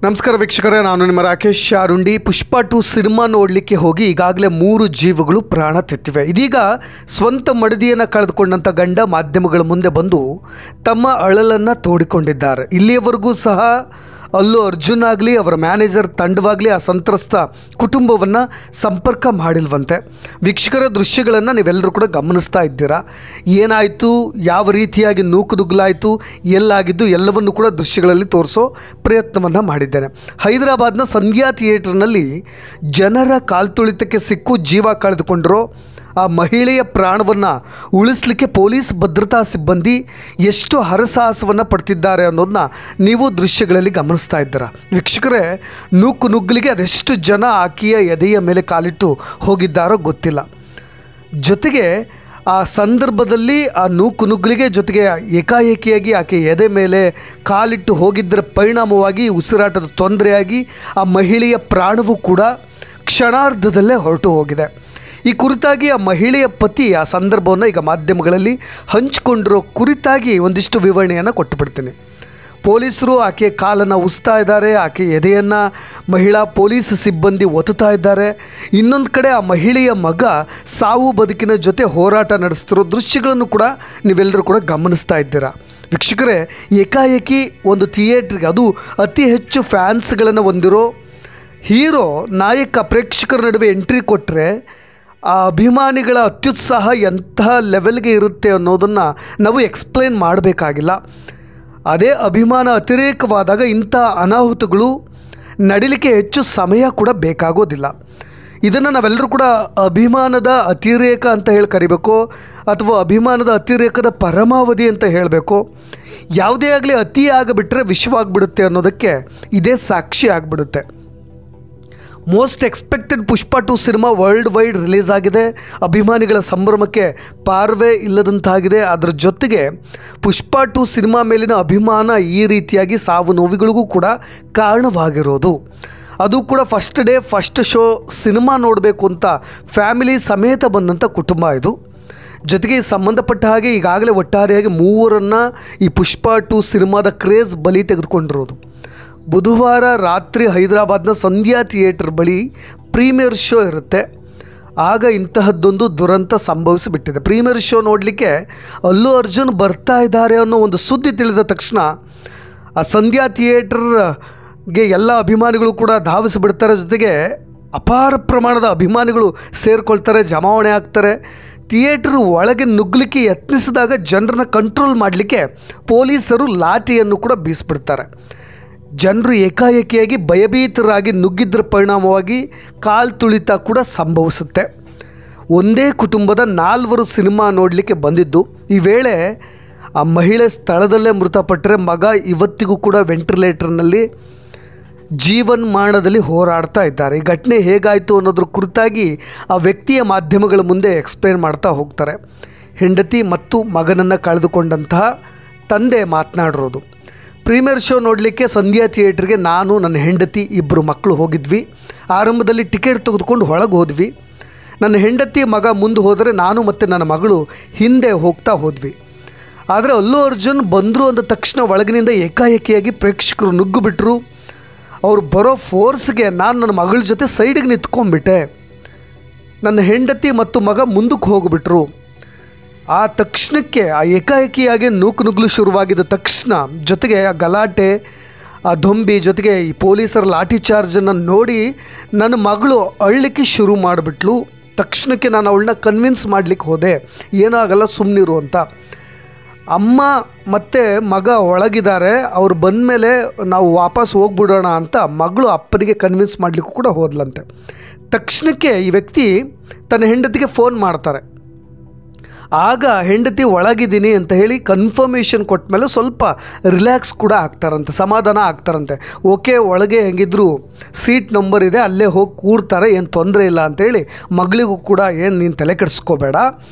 ನಮಸ್ಕಾರ ವೀಕ್ಷಕರೇ, ನಾನು ನಿಮ್ಮ ರಾಕೇಶ್ ಶಾರುಂಡಿ. ಪುಷ್ಪ 2 ಸಿನಿಮಾ ನೋಡಲಿಕ್ಕೆ ಹೋಗಿ ಈಗಾಗಲೇ 3 ಜೀವಗಳು ಪ್ರಾಣ ತೆತ್ತಿವೆ. ಇದೀಗ ಸ್ವಂತ ಮಡದಿಯನ್ನು ಕಳೆದುಕೊಂಡಂಥ ಗಂಡ ಮಾಧ್ಯಮಗಳ ಮುಂದೆ ಬಂದು ತಮ್ಮ ಅಳಲನ್ನು ತೋಡಿಕೊಂಡಿದ್ದಾರೆ. ಇಲ್ಲಿಯವರೆಗೂ ಸಹ ಅಲ್ಲು ಅರ್ಜುನ್ ಆಗಲಿ ಅವರ ಮ್ಯಾನೇಜರ್ ತಂಡವಾಗಲಿ ಆ ಸಂತ್ರಸ್ತ ಕುಟುಂಬವನ್ನು ಸಂಪರ್ಕ ಮಾಡಿಲ್ವಂತೆ. ವೀಕ್ಷಕರ ದೃಶ್ಯಗಳನ್ನು ನೀವೆಲ್ಲರೂ ಕೂಡ ಗಮನಿಸ್ತಾ ಇದ್ದೀರಾ. ಏನಾಯಿತು, ಯಾವ ರೀತಿಯಾಗಿ ನೂಕುನುಗ್ಗಲಾಯಿತು, ಎಲ್ಲಾಗಿದ್ದು ಎಲ್ಲವನ್ನು ಕೂಡ ದೃಶ್ಯಗಳಲ್ಲಿ ತೋರಿಸೋ ಪ್ರಯತ್ನವನ್ನು ಮಾಡಿದ್ದೇನೆ. ಹೈದರಾಬಾದ್ನ ಸಂಧ್ಯಾ ಥಿಯೇಟರ್ನಲ್ಲಿ ಜನರ ಕಾಲ್ತುಳಿತಕ್ಕೆ ಸಿಕ್ಕು ಜೀವ ಕಳೆದುಕೊಂಡಿರೋ ಆ ಮಹಿಳೆಯ ಪ್ರಾಣವನ್ನು ಉಳಿಸಲಿಕ್ಕೆ ಪೊಲೀಸ್ ಭದ್ರತಾ ಸಿಬ್ಬಂದಿ ಎಷ್ಟು ಹರಸಾಹಸವನ್ನು ಪಡ್ತಿದ್ದಾರೆ ಅನ್ನೋದನ್ನ ನೀವು ದೃಶ್ಯಗಳಲ್ಲಿ ಗಮನಿಸ್ತಾ ಇದ್ದೀರಾ. ವೀಕ್ಷಕರೇ, ನೂಕುನುಗ್ಗಲಿಗೆ ಅದೆಷ್ಟು ಜನ ಆಕೆಯ ಎದೆಯ ಮೇಲೆ ಕಾಲಿಟ್ಟು ಹೋಗಿದ್ದಾರೋ ಗೊತ್ತಿಲ್ಲ. ಜೊತೆಗೆ ಆ ಸಂದರ್ಭದಲ್ಲಿ ಆ ನೂಕುನುಗ್ಗಲಿಗೆ ಜೊತೆಗೆ ಏಕಾಏಕಿಯಾಗಿ ಆಕೆ ಎದೆ ಮೇಲೆ ಕಾಲಿಟ್ಟು ಹೋಗಿದ್ದರ ಪರಿಣಾಮವಾಗಿ ಉಸಿರಾಟದ ತೊಂದರೆಯಾಗಿ ಆ ಮಹಿಳೆಯ ಪ್ರಾಣವೂ ಕೂಡ ಕ್ಷಣಾರ್ಧದಲ್ಲೇ ಹೊರಟು ಹೋಗಿದೆ. ಈ ಕುರಿತಾಗಿ ಆ ಮಹಿಳೆಯ ಪತಿ ಆ ಸಂದರ್ಭವನ್ನು ಈಗ ಮಾಧ್ಯಮಗಳಲ್ಲಿ ಹಂಚಿಕೊಂಡಿರೋ ಕುರಿತಾಗಿ ಒಂದಿಷ್ಟು ವಿವರಣೆಯನ್ನು ಕೊಟ್ಟುಬಿಡ್ತೀನಿ. ಪೊಲೀಸರು ಆಕೆ ಕಾಲನ್ನು ಉಸ್ತಾ ಇದ್ದಾರೆ, ಆಕೆ ಎದೆಯನ್ನು ಮಹಿಳಾ ಪೊಲೀಸ್ ಸಿಬ್ಬಂದಿ ಒತ್ತುತ್ತಾ ಇದ್ದಾರೆ. ಇನ್ನೊಂದು ಕಡೆ ಆ ಮಹಿಳೆಯ ಮಗ ಸಾವು ಬದುಕಿನ ಜೊತೆ ಹೋರಾಟ ನಡೆಸ್ತಿರೋ ದೃಶ್ಯಗಳನ್ನು ಕೂಡ ನೀವೆಲ್ಲರೂ ಕೂಡ ಗಮನಿಸ್ತಾ ಇದ್ದೀರಾ. ವೀಕ್ಷಕರೇ, ಏಕಾಏಕಿ ಒಂದು ಥಿಯೇಟ್ರಿಗೆ, ಅದು ಅತಿ ಹೆಚ್ಚು ಫ್ಯಾನ್ಸ್ಗಳನ್ನು ಹೊಂದಿರೋ ಹೀರೋ ನಾಯಕ ಪ್ರೇಕ್ಷಕರ ನಡುವೆ ಎಂಟ್ರಿ ಕೊಟ್ಟರೆ ಆ ಅಭಿಮಾನಿಗಳ ಅತ್ಯುತ್ಸಾಹ ಎಂತಹ ಲೆವೆಲ್ಗೆ ಇರುತ್ತೆ ಅನ್ನೋದನ್ನು ನಾವು ಎಕ್ಸ್ಪ್ಲೇನ್ ಮಾಡಬೇಕಾಗಿಲ್ಲ. ಅದೇ ಅಭಿಮಾನ ಅತಿರೇಕವಾದಾಗ ಇಂಥ ಅನಾಹುತಗಳು ನಡೀಲಿಕ್ಕೆ ಹೆಚ್ಚು ಸಮಯ ಕೂಡ ಬೇಕಾಗೋದಿಲ್ಲ. ಇದನ್ನು ನಾವೆಲ್ಲರೂ ಕೂಡ ಅಭಿಮಾನದ ಅತಿರೇಕ ಅಂತ ಹೇಳಿ ಕರಿಬೇಕು, ಅಥವಾ ಅಭಿಮಾನದ ಅತಿರೇಕದ ಪರಮಾವಧಿ ಅಂತ ಹೇಳಬೇಕು. ಯಾವುದೇ ಆಗಲಿ ಅತಿ ಆಗಿಬಿಟ್ರೆ ವಿಷವಾಗಿಬಿಡುತ್ತೆ ಅನ್ನೋದಕ್ಕೆ ಇದೇ ಸಾಕ್ಷಿ ಆಗಿಬಿಡುತ್ತೆ. ಮೋಸ್ಟ್ ಎಕ್ಸ್ಪೆಕ್ಟೆಡ್ ಪುಷ್ಪ 2 ಸಿನಿಮಾ ವರ್ಲ್ಡ್ ವೈಡ್ ರಿಲೀಸ್ ಆಗಿದೆ. ಅಭಿಮಾನಿಗಳ ಸಂಭ್ರಮಕ್ಕೆ ಪಾರ್ವೆ ಇಲ್ಲದಂತಾಗಿದೆ. ಅದರ ಜೊತೆಗೆ ಪುಷ್ಪ 2 ಸಿನಿಮಾ ಮೇಲಿನ ಅಭಿಮಾನ ಈ ರೀತಿಯಾಗಿ ಸಾವು ನೋವುಗಳಿಗೂ ಕೂಡ ಕಾರಣವಾಗಿರೋದು. ಅದು ಕೂಡ first day first show cinema ನೋಡಬೇಕು ಅಂತ ಫ್ಯಾಮಿಲಿ ಸಮೇತ ಬಂದಂಥ ಕುಟುಂಬ ಇದು. ಜೊತೆಗೆ ಸಂಬಂಧಪಟ್ಟ ಹಾಗೆ ಈಗಾಗಲೇ ಒಟ್ಟಾರೆಯಾಗಿ 3 ಈ ಪುಷ್ಪ 2 ಸಿನಿಮಾದ ಕ್ರೇಜ್ ಬಲಿ ತೆಗೆದುಕೊಂಡಿರೋದು. ಬುಧವಾರ ರಾತ್ರಿ ಹೈದರಾಬಾದ್ನ ಸಂಧ್ಯಾ ಥಿಯೇಟರ್ ಬಳಿ ಪ್ರೀಮಿಯರ್ ಶೋ ಇರುತ್ತೆ. ಆಗ ಇಂತಹದ್ದೊಂದು ದುರಂತ ಸಂಭವಿಸಿಬಿಟ್ಟಿದೆ. ಪ್ರೀಮಿಯರ್ ಶೋ ನೋಡಲಿಕ್ಕೆ ಅಲ್ಲು ಅರ್ಜುನ್ ಬರ್ತಾ ಇದ್ದಾರೆ ಅನ್ನೋ ಒಂದು ಸುದ್ದಿ ತಿಳಿದ ತಕ್ಷಣ ಆ ಸಂಧ್ಯಾ ಥಿಯೇಟರ್ಗೆ ಎಲ್ಲ ಅಭಿಮಾನಿಗಳು ಕೂಡ ಧಾವಿಸಿಬಿಡ್ತಾರೆ. ಜೊತೆಗೆ ಅಪಾರ ಪ್ರಮಾಣದ ಅಭಿಮಾನಿಗಳು ಸೇರಿಕೊಳ್ತಾರೆ, ಜಮಾವಣೆ ಆಗ್ತಾರೆ. ಥಿಯೇಟರ್ ಒಳಗೆ ನುಗ್ಗಲಿಕ್ಕೆ ಯತ್ನಿಸಿದಾಗ ಜನರನ್ನ ಕಂಟ್ರೋಲ್ ಮಾಡಲಿಕ್ಕೆ ಪೊಲೀಸರು ಲಾಠಿಯನ್ನು ಕೂಡ ಬೀಸಿಬಿಡ್ತಾರೆ. ಜನರು ಏಕಾಏಕಿಯಾಗಿ ಭಯಭೀತರಾಗಿ ನುಗ್ಗಿದ್ದರ ಪರಿಣಾಮವಾಗಿ ಕಾಲ್ತುಳಿತ ಕೂಡ ಸಂಭವಿಸುತ್ತೆ. ಒಂದೇ ಕುಟುಂಬದ 4 ಸಿನಿಮಾ ನೋಡಲಿಕ್ಕೆ ಬಂದಿದ್ದು. ಈ ವೇಳೆ ಆ ಮಹಿಳೆ ಸ್ಥಳದಲ್ಲೇ ಮೃತಪಟ್ಟರೆ, ಮಗ ಇವತ್ತಿಗೂ ಕೂಡ ವೆಂಟಿಲೇಟರ್ನಲ್ಲಿ ಜೀವನ್ಮಾನದಲ್ಲಿ ಹೋರಾಡ್ತಾ ಇದ್ದಾರೆ. ಈ ಘಟನೆ ಹೇಗಾಯಿತು ಅನ್ನೋದ್ರ ಕುರಿತಾಗಿ ಆ ವ್ಯಕ್ತಿಯ ಮಾಧ್ಯಮಗಳ ಮುಂದೆ ಎಕ್ಸ್ಪ್ಲೇನ್ ಮಾಡ್ತಾ ಹೋಗ್ತಾರೆ. ಹೆಂಡತಿ ಮತ್ತು ಮಗನನ್ನು ಕಳೆದುಕೊಂಡಂತಹ ತಂದೆ ಮಾತನಾಡಿರೋದು. ಪ್ರೀಮಿಯರ್ ಶೋ ನೋಡಲಿಕ್ಕೆ ಸಂಧ್ಯಾ ಥಿಯೇಟ್ರಿಗೆ ನಾನು, ನನ್ನ ಹೆಂಡತಿ, 2 ಮಕ್ಕಳು ಹೋಗಿದ್ವಿ. ಆರಂಭದಲ್ಲಿ ಟಿಕೆಟ್ ತೆಗೆದುಕೊಂಡು ಒಳಗೆ ಹೋದ್ವಿ. ನನ್ನ ಹೆಂಡತಿ ಮಗ ಮುಂದೆ ಹೋದರೆ ನಾನು ಮತ್ತು ನನ್ನ ಮಗಳು ಹಿಂದೆ ಹೋಗ್ತಾ ಹೋದ್ವಿ. ಆದರೆ ಅಲ್ಲು ಅರ್ಜುನ್ ಬಂದರು ಅಂದ ತಕ್ಷಣ ಒಳಗಿನಿಂದ ಏಕಾಏಕಿಯಾಗಿ ಪ್ರೇಕ್ಷಕರು ನುಗ್ಗಿಬಿಟ್ರು. ಅವರು ಬರೋ ಫೋರ್ಸ್ಗೆ ನಾನು ನನ್ನ ಮಗಳ ಜೊತೆ ಸೈಡಿಗೆ ನಿಂತ್ಕೊಂಡ್ಬಿಟ್ಟೆ. ನನ್ನ ಹೆಂಡತಿ ಮತ್ತು ಮಗ ಮುಂದಕ್ಕೆ ಹೋಗಿಬಿಟ್ರು. ಆ ತಕ್ಷಣಕ್ಕೆ ಆ ಏಕಾಏಕಿಯಾಗಿ ನೂಕುನುಗ್ಗಲು ಶುರುವಾಗಿದ್ದ ತಕ್ಷಣ, ಜೊತೆಗೆ ಆ ಗಲಾಟೆ, ಆ ದೊಂಬಿ, ಜೊತೆಗೆ ಈ ಪೊಲೀಸರ ಲಾಠಿ ಚಾರ್ಜನ್ನು ನೋಡಿ ನನ್ನ ಮಗಳು ಅಳ್ಳಿಕ್ಕೆ ಶುರು ಮಾಡಿಬಿಟ್ಲು. ತಕ್ಷಣಕ್ಕೆ ನಾನು ಅವಳನ್ನ ಕನ್ವಿನ್ಸ್ ಮಾಡಲಿಕ್ಕೆ ಹೋದೆ, ಏನಾಗಲ್ಲ ಸುಮ್ಮನಿರು ಅಂತ. ಅಮ್ಮ ಮತ್ತು ಮಗ ಒಳಗಿದ್ದಾರೆ, ಅವ್ರು ಬಂದ ಮೇಲೆ ನಾವು ವಾಪಸ್ ಹೋಗ್ಬಿಡೋಣ ಅಂತ ಮಗಳು ಅಪ್ಪನಿಗೆ ಕನ್ವಿನ್ಸ್ ಮಾಡಲಿಕ್ಕೂ ಕೂಡ ಹೋದ್ಲಂತೆ. ತಕ್ಷಣಕ್ಕೆ ಈ ವ್ಯಕ್ತಿ ತನ್ನ ಹೆಂಡತಿಗೆ ಫೋನ್ ಮಾಡ್ತಾರೆ. ಆಗ ಹೆಂಡತಿ ಒಳಗಿದ್ದೀನಿ ಅಂತ ಹೇಳಿ ಕನ್ಫರ್ಮೇಷನ್ ಕೊಟ್ಟ ಮೇಲೆ ಸ್ವಲ್ಪ ರಿಲ್ಯಾಕ್ಸ್ ಕೂಡ ಆಗ್ತಾರಂತೆ, ಸಮಾಧಾನ ಆಗ್ತಾರಂತೆ. ಓಕೆ, ಒಳಗೆ ಹೆಂಗಿದ್ರು ಸೀಟ್ ನಂಬರ್ ಇದೆ, ಅಲ್ಲೇ ಹೋಗಿ ಕೂರ್ತಾರೆ, ಏನು ತೊಂದರೆ ಇಲ್ಲ ಅಂಥೇಳಿ ಮಗಳಿಗೂ ಕೂಡ ಏನು ನೀನು ತಲೆ ಕೆಡಿಸ್ಕೋಬೇಡ,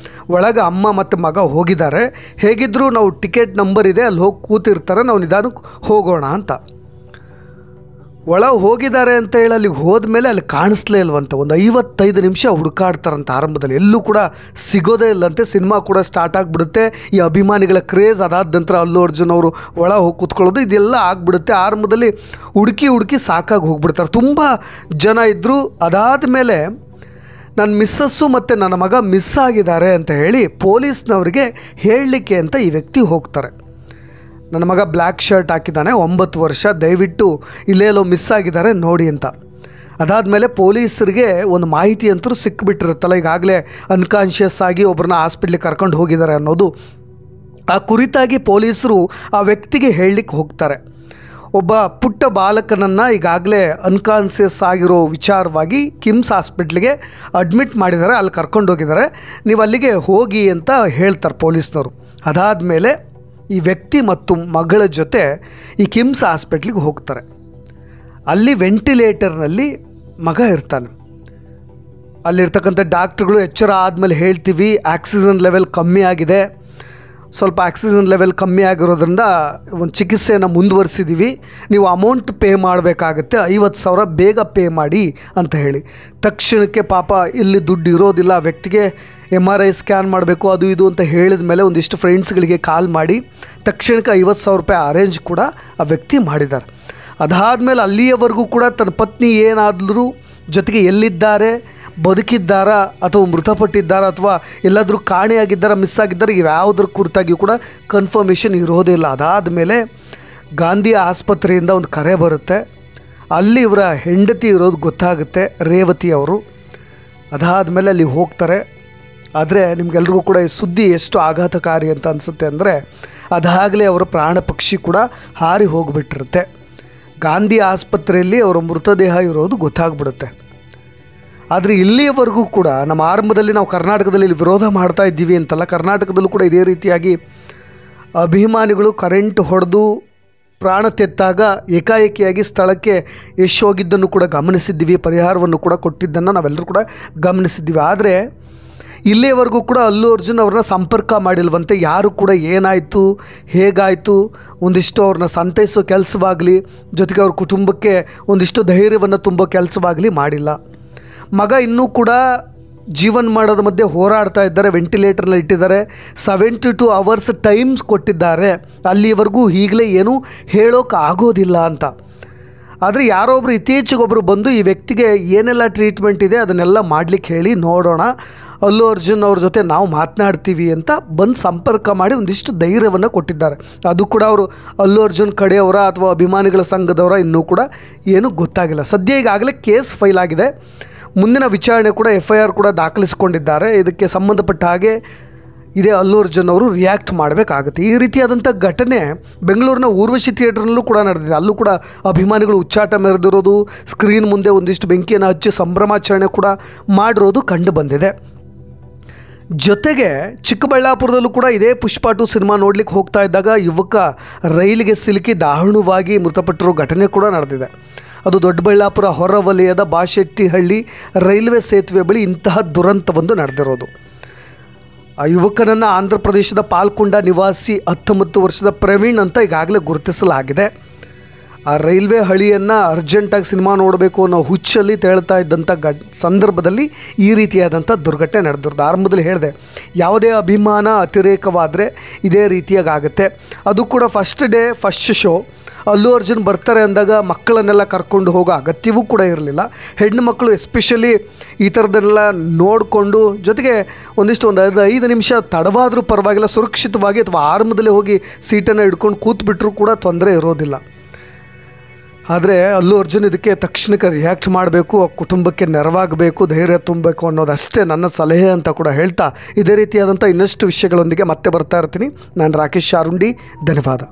ಒಳಗೆ ಅಮ್ಮ ಮತ್ತು ಮಗ ಹೋಗಿದ್ದಾರೆ, ಹೇಗಿದ್ದರೂ ನಾವು ಟಿಕೆಟ್ ನಂಬರ್ ಇದೆ, ಅಲ್ಲಿ ಹೋಗಿ ಕೂತಿರ್ತಾರೆ, ನಾವು ನಿಧಾನಕ್ಕೆ ಹೋಗೋಣ ಅಂತ. ಒಳ ಹೋಗಿದ್ದಾರೆ ಅಂತ ಹೇಳಿ ಅಲ್ಲಿಗೆ ಹೋದ್ಮೇಲೆ ಅಲ್ಲಿ ಕಾಣಿಸ್ಲೇ ಇಲ್ವಂತೆ. ಒಂದು 55 ನಿಮಿಷ ಹುಡುಕಾಡ್ತಾರಂತ. ಆರಂಭದಲ್ಲಿ ಎಲ್ಲೂ ಕೂಡ ಸಿಗೋದೇ ಇಲ್ಲಂತೆ. ಸಿನಿಮಾ ಕೂಡ ಸ್ಟಾರ್ಟ್ ಆಗಿಬಿಡುತ್ತೆ. ಈ ಅಭಿಮಾನಿಗಳ ಕ್ರೇಜ್ ಅದಾದ ನಂತರ ಅಲ್ಲು ಅರ್ಜುನ್ ಅವರು ಒಳ ಹೋಗಿ ಕೂತ್ಕೊಳ್ಳೋದು ಇದೆಲ್ಲ ಆಗಿಬಿಡುತ್ತೆ. ಆರಂಭದಲ್ಲಿ ಹುಡುಕಿ ಸಾಕಾಗಿ ಹೋಗ್ಬಿಡ್ತಾರೆ. ತುಂಬ ಜನ ಇದ್ದರು. ಅದಾದಮೇಲೆ ನನ್ನ ಮಿಸ್ಸಸ್ಸು ಮತ್ತು ನನ್ನ ಮಗ ಮಿಸ್ ಆಗಿದ್ದಾರೆ ಅಂತ ಹೇಳಿ ಪೊಲೀಸ್ನವರಿಗೆ ಹೇಳಲಿಕ್ಕೆ ಅಂತ ಈ ವ್ಯಕ್ತಿ ಹೋಗ್ತಾರೆ. ನನ್ನ ಮಗ ಬ್ಲ್ಯಾಕ್ ಶರ್ಟ್ ಹಾಕಿದ್ದಾನೆ, 9 ವರ್ಷ, ದಯವಿಟ್ಟು ಇಲ್ಲೇಲೋ ಮಿಸ್ ಆಗಿದ್ದಾರೆ ನೋಡಿ ಅಂತ. ಅದಾದಮೇಲೆ ಪೊಲೀಸರಿಗೆ ಒಂದು ಮಾಹಿತಿ ಅಂತೂ ಸಿಕ್ಕಿಬಿಟ್ಟಿರುತ್ತಲ್ಲ, ಈಗಾಗಲೇ ಅನ್ಕಾನ್ಷಿಯಸ್ ಆಗಿ ಒಬ್ಬರನ್ನ ಹಾಸ್ಪಿಟ್ಲಿಗೆ ಕರ್ಕೊಂಡು ಹೋಗಿದ್ದಾರೆ ಅನ್ನೋದು. ಆ ಕುರಿತಾಗಿ ಪೊಲೀಸರು ಆ ವ್ಯಕ್ತಿಗೆ ಹೇಳಲಿಕ್ಕೆ ಹೋಗ್ತಾರೆ. ಒಬ್ಬ ಪುಟ್ಟ ಬಾಲಕನನ್ನು ಈಗಾಗಲೇ ಅನ್ಕಾನ್ಷಿಯಸ್ ಆಗಿರೋ ವಿಚಾರವಾಗಿ ಕಿಮ್ಸ್ ಹಾಸ್ಪಿಟ್ಲಿಗೆ ಅಡ್ಮಿಟ್ ಮಾಡಿದ್ದಾರೆ, ಅಲ್ಲಿ ಕರ್ಕೊಂಡು ಹೋಗಿದ್ದಾರೆ, ನೀವು ಅಲ್ಲಿಗೆ ಹೋಗಿ ಅಂತ ಹೇಳ್ತಾರೆ ಪೊಲೀಸ್ನವರು. ಅದಾದಮೇಲೆ ಈ ವ್ಯಕ್ತಿ ಮತ್ತು ಮಗಳ ಜೊತೆ ಈ ಕಿಮ್ಸ್ ಹಾಸ್ಪಿಟ್ಲಿಗೆ ಹೋಗ್ತಾರೆ. ಅಲ್ಲಿ ವೆಂಟಿಲೇಟರ್ನಲ್ಲಿ ಮಗ ಇರ್ತಾನೆ. ಅಲ್ಲಿರ್ತಕ್ಕಂಥ ಡಾಕ್ಟ್ರುಗಳು ಎಚ್ಚರ ಆದಮೇಲೆ ಹೇಳ್ತೀವಿ ಆಕ್ಸಿಜನ್ ಲೆವೆಲ್ ಕಮ್ಮಿ ಆಗಿದೆ, ಸ್ವಲ್ಪ ಆಕ್ಸಿಜನ್ ಲೆವೆಲ್ ಕಮ್ಮಿ ಆಗಿರೋದ್ರಿಂದ ಒಂದು ಚಿಕಿತ್ಸೆಯನ್ನು ಮುಂದುವರಿಸಿದ್ದೀವಿ, ನೀವು ಅಮೌಂಟ್ ಪೇ ಮಾಡಬೇಕಾಗತ್ತೆ, 50,000 ಬೇಗ ಪೇ ಮಾಡಿ ಅಂತ ಹೇಳಿ. ತಕ್ಷಣಕ್ಕೆ ಪಾಪ ಇಲ್ಲಿ ದುಡ್ಡು ಇರೋದಿಲ್ಲ, ಆ ವ್ಯಕ್ತಿಗೆ MRI ಸ್ಕ್ಯಾನ್ ಮಾಡಬೇಕು ಅದು ಇದು ಅಂತ ಹೇಳಿದ ಮೇಲೆ ಒಂದಿಷ್ಟು ಫ್ರೆಂಡ್ಸ್ಗಳಿಗೆ ಕಾಲ್ ಮಾಡಿ ತಕ್ಷಣಕ್ಕೆ 50,000 ರೂಪಾಯಿ ಅರೇಂಜ್ ಕೂಡ ಆ ವ್ಯಕ್ತಿ ಮಾಡಿದ್ದಾರೆ. ಅದಾದಮೇಲೆ ಅಲ್ಲಿಯವರೆಗೂ ಕೂಡ ತನ್ನ ಪತ್ನಿ ಏನಾದರೂ ಜೊತೆಗೆ ಎಲ್ಲಿದ್ದಾರೆ, ಬದುಕಿದ್ದಾರಾ ಅಥವಾ ಮೃತಪಟ್ಟಿದ್ದಾರಾ ಅಥವಾ ಎಲ್ಲಾದರೂ ಕಾಣೆಯಾಗಿದ್ದಾರಾ, ಮಿಸ್ ಆಗಿದ್ದಾರೆ, ಯಾವುದ್ರ ಕುರಿತಾಗಿಯೂ ಕೂಡ ಕನ್ಫರ್ಮೇಷನ್ ಇರೋದಿಲ್ಲ. ಅದಾದಮೇಲೆ ಗಾಂಧಿ ಆಸ್ಪತ್ರೆಯಿಂದ ಒಂದು ಕರೆ ಬರುತ್ತೆ. ಅಲ್ಲಿ ಇವರ ಹೆಂಡತಿ ಇರೋದು ಗೊತ್ತಾಗುತ್ತೆ, ರೇವತಿ ಅವರು. ಅದಾದಮೇಲೆ ಅಲ್ಲಿ ಹೋಗ್ತಾರೆ. ಆದರೆ ನಿಮಗೆಲ್ರಿಗೂ ಕೂಡ ಈ ಸುದ್ದಿ ಎಷ್ಟು ಆಘಾತಕಾರಿ ಅಂತ ಅನಿಸುತ್ತೆ ಅಂದರೆ, ಅದಾಗಲೇ ಅವರ ಪ್ರಾಣ ಪಕ್ಷಿ ಕೂಡ ಹಾರಿ ಹೋಗಿಬಿಟ್ಟಿರುತ್ತೆ. ಗಾಂಧಿ ಆಸ್ಪತ್ರೆಯಲ್ಲಿ ಅವರ ಮೃತದೇಹ ಇರೋದು ಗೊತ್ತಾಗ್ಬಿಡುತ್ತೆ. ಆದರೆ ಇಲ್ಲಿಯವರೆಗೂ ಕೂಡ ನಮ್ಮ ಆರಂಭದಲ್ಲಿ ನಾವು ಕರ್ನಾಟಕದಲ್ಲಿ ವಿರೋಧ ಮಾಡ್ತಾ ಇದ್ದೀವಿ ಅಂತಲ್ಲ, ಕರ್ನಾಟಕದಲ್ಲೂ ಕೂಡ ಇದೇ ರೀತಿಯಾಗಿ ಅಭಿಮಾನಿಗಳು ಕರೆಂಟ್ ಹೊಡೆದು ಪ್ರಾಣ ತೆತ್ತಾಗ ಏಕಾಏಕಿಯಾಗಿ ಸ್ಥಳಕ್ಕೆ ಯಶ್ ಹೋಗಿದ್ದನ್ನು ಕೂಡ ಗಮನಿಸಿದ್ದೀವಿ, ಪರಿಹಾರವನ್ನು ಕೂಡ ಕೊಟ್ಟಿದ್ದನ್ನು ನಾವೆಲ್ಲರೂ ಕೂಡ ಗಮನಿಸಿದ್ದೀವಿ. ಆದರೆ ಇಲ್ಲಿಯವರೆಗೂ ಕೂಡ ಅಲ್ಲು ಅರ್ಜುನ್ ಅವ್ರನ್ನ ಸಂಪರ್ಕ ಮಾಡಿಲ್ವಂತೆ. ಯಾರು ಕೂಡ ಏನಾಯಿತು ಹೇಗಾಯಿತು ಒಂದಿಷ್ಟು ಅವ್ರನ್ನ ಸಂತೈಸೋ ಕೆಲಸವಾಗಲಿ, ಜೊತೆಗೆ ಅವ್ರ ಕುಟುಂಬಕ್ಕೆ ಒಂದಿಷ್ಟು ಧೈರ್ಯವನ್ನು ತುಂಬೋ ಕೆಲಸವಾಗಲಿ ಮಾಡಿಲ್ಲ. ಮಗ ಇನ್ನೂ ಕೂಡ ಜೀವನ ಮಾಡೋದ ಮಧ್ಯೆ ಹೋರಾಡ್ತಾ ಇದ್ದಾರೆ, ವೆಂಟಿಲೇಟರ್ನಲ್ಲಿ ಇಟ್ಟಿದ್ದಾರೆ, 72 hours ಟೈಮ್ಸ್ ಕೊಟ್ಟಿದ್ದಾರೆ, ಅಲ್ಲಿವರೆಗೂ ಈಗಲೇ ಏನೂ ಹೇಳೋಕೆ ಆಗೋದಿಲ್ಲ ಅಂತ. ಆದರೆ ಯಾರೊಬ್ಬರು ಇತ್ತೀಚೆಗೊಬ್ಬರು ಬಂದು ಈ ವ್ಯಕ್ತಿಗೆ ಏನೆಲ್ಲ ಟ್ರೀಟ್ಮೆಂಟ್ ಇದೆ ಅದನ್ನೆಲ್ಲ ಮಾಡಲಿಕ್ಕೆ ಹೇಳಿ ನೋಡೋಣ, ಅಲ್ಲು ಅರ್ಜುನ್ ಅವ್ರ ಜೊತೆ ನಾವು ಮಾತನಾಡ್ತೀವಿ ಅಂತ ಬಂದು ಸಂಪರ್ಕ ಮಾಡಿ ಒಂದಿಷ್ಟು ಧೈರ್ಯವನ್ನು ಕೊಟ್ಟಿದ್ದಾರೆ. ಅದು ಕೂಡ ಅವರು ಅಲ್ಲು ಅರ್ಜುನ್ ಕಡೆಯವರ ಅಥವಾ ಅಭಿಮಾನಿಗಳ ಸಂಘದವರ ಇನ್ನೂ ಕೂಡ ಏನೂ ಗೊತ್ತಾಗಿಲ್ಲ. ಸದ್ಯ ಈಗಾಗಲೇ ಕೇಸ್ ಫೈಲ್ ಆಗಿದೆ, ಮುಂದಿನ ವಿಚಾರಣೆ ಕೂಡ FIR ಕೂಡ ದಾಖಲಿಸಿಕೊಂಡಿದ್ದಾರೆ. ಇದಕ್ಕೆ ಸಂಬಂಧಪಟ್ಟ ಹಾಗೆ ಇದೇ ಅಲ್ಲು ಅರ್ಜುನ್ ಅವರು ರಿಯಾಕ್ಟ್ ಮಾಡಬೇಕಾಗುತ್ತೆ. ಈ ರೀತಿಯಾದಂಥ ಘಟನೆ ಬೆಂಗಳೂರಿನ ಊರ್ವಶಿ ಥಿಯೇಟ್ರ್ನಲ್ಲೂ ಕೂಡ ನಡೆದಿದೆ. ಅಲ್ಲೂ ಕೂಡ ಅಭಿಮಾನಿಗಳು ಉಚ್ಚಾಟ ಮೆರೆದಿರೋದು, ಸ್ಕ್ರೀನ್ ಮುಂದೆ ಒಂದಿಷ್ಟು ಬೆಂಕಿಯನ್ನು ಹಚ್ಚಿ ಸಂಭ್ರಮಾಚರಣೆ ಕೂಡ ಮಾಡಿರೋದು ಕಂಡು ಬಂದಿದೆ. ಜೊತೆಗೆ ಚಿಕ್ಕಬಳ್ಳಾಪುರದಲ್ಲೂ ಕೂಡ ಇದೇ ಪುಷ್ಪ 2 ಸಿನಿಮಾ ನೋಡಲಿಕ್ಕೆ ಹೋಗ್ತಾ ಇದ್ದಾಗ ಯುವಕ ರೈಲಿಗೆ ಸಿಲುಕಿ ದಾರುಣವಾಗಿ ಮೃತಪಟ್ಟಿರೋ ಘಟನೆ ಕೂಡ ನಡೆದಿದೆ. ಅದು ದೊಡ್ಡಬಳ್ಳಾಪುರ ಹೊರವಲಯದ ಬಾಶೆಟ್ಟಿಹಳ್ಳಿ ರೈಲ್ವೆ ಸೇತುವೆ ಬಳಿ ಇಂತಹ ದುರಂತವೊಂದು ನಡೆದಿರೋದು. ಆ ಯುವಕನನ್ನು ಆಂಧ್ರ ಪ್ರದೇಶದ ಪಾಲ್ಕೊಂಡ ನಿವಾಸಿ 19 ವರ್ಷದ ಪ್ರವೀಣ್ ಅಂತ ಈಗಾಗಲೇ ಗುರುತಿಸಲಾಗಿದೆ. ಆ ರೈಲ್ವೆ ಹಳಿಯನ್ನು ಅರ್ಜೆಂಟಾಗಿ ಸಿನಿಮಾ ನೋಡಬೇಕು ಅನ್ನೋ ಹುಚ್ಚಲ್ಲಿ ತೇಳ್ತಾ ಇದ್ದಂಥ ಸಂದರ್ಭದಲ್ಲಿ ಈ ರೀತಿಯಾದಂಥ ದುರ್ಘಟನೆ ನಡೆದಿರೋದು. ಆರಂಭದಲ್ಲಿ ಹೇಳಿದೆ, ಯಾವುದೇ ಅಭಿಮಾನ ಅತಿರೇಕವಾದರೆ ಇದೇ ರೀತಿಯಾಗುತ್ತೆ. ಅದು ಕೂಡ first day first show Allu Arjun ಬರ್ತಾರೆ ಅಂದಾಗ ಮಕ್ಕಳನ್ನೆಲ್ಲ ಕರ್ಕೊಂಡು ಹೋಗೋ ಅಗತ್ಯವೂ ಕೂಡ ಇರಲಿಲ್ಲ. ಹೆಣ್ಣು ಮಕ್ಕಳು ಎಸ್ಪೆಷಲಿ ಈ ಥರದ್ದನ್ನೆಲ್ಲ ನೋಡಿಕೊಂಡು, ಜೊತೆಗೆ ಒಂದು 5 ನಿಮಿಷ ತಡವಾದರೂ ಪರವಾಗಿಲ್ಲ, ಸುರಕ್ಷಿತವಾಗಿ ಅಥವಾ ಆರಂಭದಲ್ಲಿ ಹೋಗಿ ಸೀಟನ್ನು ಹಿಡ್ಕೊಂಡು ಕೂತ್ಬಿಟ್ರೂ ಕೂಡ ತೊಂದರೆ ಇರೋದಿಲ್ಲ. ಆದರೆ ಅಲ್ಲು ಅರ್ಜುನ್ ಇದಕ್ಕೆ ತಕ್ಷಣಕ್ಕೆ ರಿಯಾಕ್ಟ್ ಮಾಡಬೇಕು, ಆ ಕುಟುಂಬಕ್ಕೆ ನೆರವಾಗಬೇಕು, ಧೈರ್ಯ ತುಂಬಬೇಕು ಅನ್ನೋದಷ್ಟೇ ನನ್ನ ಸಲಹೆ ಅಂತ ಕೂಡ ಹೇಳ್ತಾ, ಇದೇ ರೀತಿಯಾದಂಥ ಇನ್ನಷ್ಟು ವಿಷಯಗಳೊಂದಿಗೆ ಮತ್ತೆ ಬರ್ತಾ ಇರ್ತೀನಿ. ನಾನು ರಾಕೇಶ್ ಶಾರುಂಡಿ, ಧನ್ಯವಾದ.